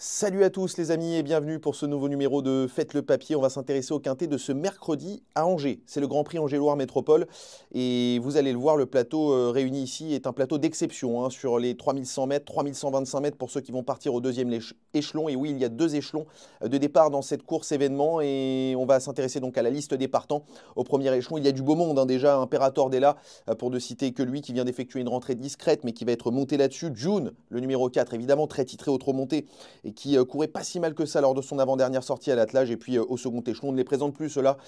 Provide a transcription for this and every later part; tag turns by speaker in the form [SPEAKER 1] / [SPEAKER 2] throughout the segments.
[SPEAKER 1] Salut à tous les amis et bienvenue pour ce nouveau numéro de Faites le papier. On va s'intéresser au quintet de ce mercredi à Angers. C'est le Grand Prix Angers-Loire Métropole et vous allez le voir, le plateau réuni ici est un plateau d'exception sur les 3100 mètres, 3125 mètres pour ceux qui vont partir au deuxième échelon. Et oui, il y a deux échelons de départ dans cette course événement et on va s'intéresser donc à la liste des partants. Au premier échelon, il y a du beau monde déjà, Imperator Della pour ne citer que lui qui vient d'effectuer une rentrée discrète mais qui va être monté là-dessus. June, le numéro 4, évidemment très titré au trop monté et qui courait pas si mal que ça lors de son avant-dernière sortie à l'attelage. Et puis au second échelon, on ne les présente plus ceux-là.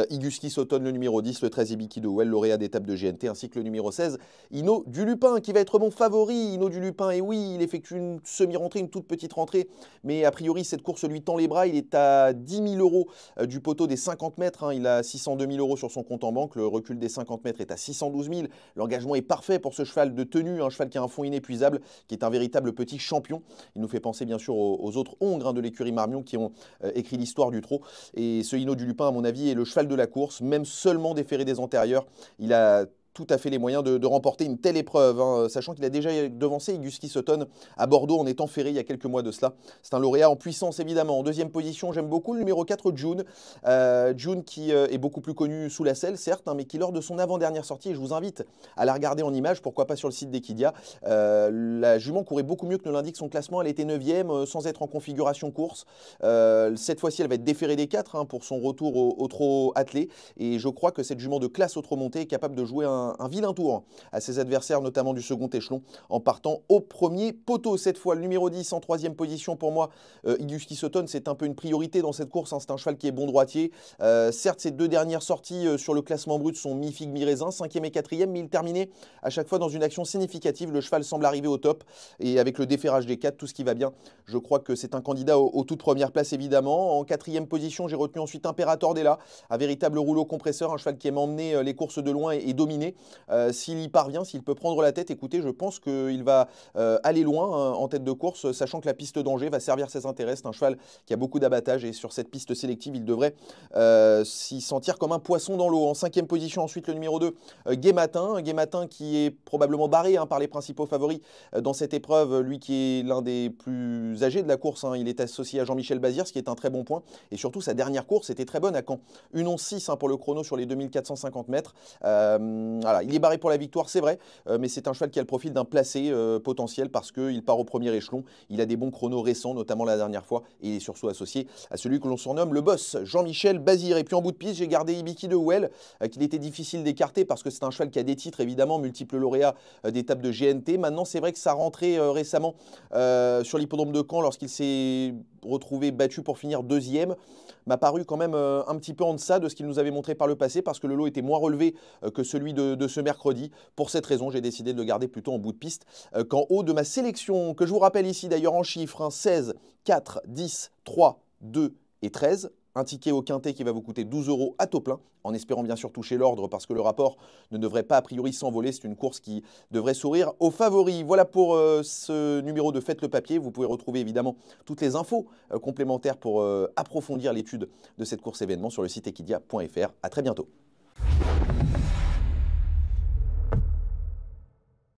[SPEAKER 1] Iguski Sauton, le numéro 10, le 13 Ibiki de Well, lauréat d'étape de GNT, ainsi que le numéro 16, Hino du Lupin, qui va être mon favori. Hino du Lupin, et oui, il effectue une semi-rentrée, une toute petite rentrée, mais a priori, cette course lui tend les bras. Il est à 10 000 euros du poteau des 50 mètres. Il a 602 000 euros sur son compte en banque. Le recul des 50 mètres est à 612 000. L'engagement est parfait pour ce cheval de tenue, un cheval qui a un fond inépuisable, qui est un véritable petit champion. Il nous fait penser bien sûr aux autres hongres de l'écurie Marmion qui ont écrit l'histoire du trot. Et ce Hino du Lupin, à mon avis, est le cheval de la course, même seulement déféré des antérieurs. Il a tout à fait les moyens de remporter une telle épreuve, sachant qu'il a déjà devancé Iguski Sauton à Bordeaux en étant ferré il y a quelques mois de cela. C'est un lauréat en puissance évidemment. En deuxième position, j'aime beaucoup le numéro 4, June. June qui est beaucoup plus connu sous la selle, certes, mais qui lors de son avant-dernière sortie, et je vous invite à la regarder en image, pourquoi pas sur le site d'Equidia, la jument courait beaucoup mieux que ne l'indique son classement. Elle était 9e sans être en configuration course. Cette fois-ci, elle va être déférée des 4 pour son retour au trot attelé. Et je crois que cette jument de classe au trot monté est capable de jouer un vilain tour à ses adversaires, notamment du second échelon, en partant au premier poteau. Cette fois, le numéro 10 en troisième position pour moi, Iguski Sauton, c'est un peu une priorité dans cette course. C'est un cheval qui est bon droitier. Certes, ses deux dernières sorties sur le classement brut sont mi-figue, mi-raisin, 5e et 4e, mais il terminait à chaque fois dans une action significative. Le cheval semble arriver au top et avec le déferrage des 4, tout ce qui va bien. Je crois que c'est un candidat aux toutes premières places, évidemment. En quatrième position, j'ai retenu ensuite Imperator Della, un véritable rouleau compresseur, un cheval qui aime emmener les courses de loin et dominer. S'il y parvient, s'il peut prendre la tête, écoutez, je pense qu'il va aller loin en tête de course, sachant que la piste d'Angers va servir ses intérêts. C'est un cheval qui a beaucoup d'abattage et sur cette piste sélective, il devrait s'y sentir comme un poisson dans l'eau. En cinquième position, ensuite, le numéro 2, Gai Matin. Gai Matin qui est probablement barré par les principaux favoris dans cette épreuve. Lui qui est l'un des plus âgés de la course. Il est associé à Jean-Michel Bazir, ce qui est un très bon point. Et surtout, sa dernière course était très bonne à Caen. 1:11,6 pour le chrono sur les 2450 mètres. Voilà, il est barré pour la victoire, c'est vrai, mais c'est un cheval qui a le profil d'un placé potentiel parce qu'il part au premier échelon. Il a des bons chronos récents, notamment la dernière fois, et il est surtout associé à celui que l'on surnomme le boss, Jean-Michel Bazir. Et puis en bout de piste, j'ai gardé Ibiki de Well, qu'il était difficile d'écarter parce que c'est un cheval qui a des titres, évidemment, multiples lauréats d'étapes de GNT. Maintenant, c'est vrai que sa rentrée récemment sur l'hippodrome de Caen, lorsqu'il s'est retrouvé battu pour finir deuxième, m'a paru quand même un petit peu en deçà de ce qu'il nous avait montré par le passé parce que le lot était moins relevé que celui de ce mercredi. Pour cette raison, j'ai décidé de le garder plutôt en bout de piste qu'en haut de ma sélection, que je vous rappelle ici d'ailleurs en chiffres, 16, 4, 10, 3, 2 et 13. Un ticket au quintet qui va vous coûter 12 euros à taux plein, en espérant bien sûr toucher l'ordre parce que le rapport ne devrait pas a priori s'envoler. C'est une course qui devrait sourire aux favoris. Voilà pour ce numéro de Faites le papier. Vous pouvez retrouver évidemment toutes les infos complémentaires pour approfondir l'étude de cette course événement sur le site equidia.fr. À très bientôt.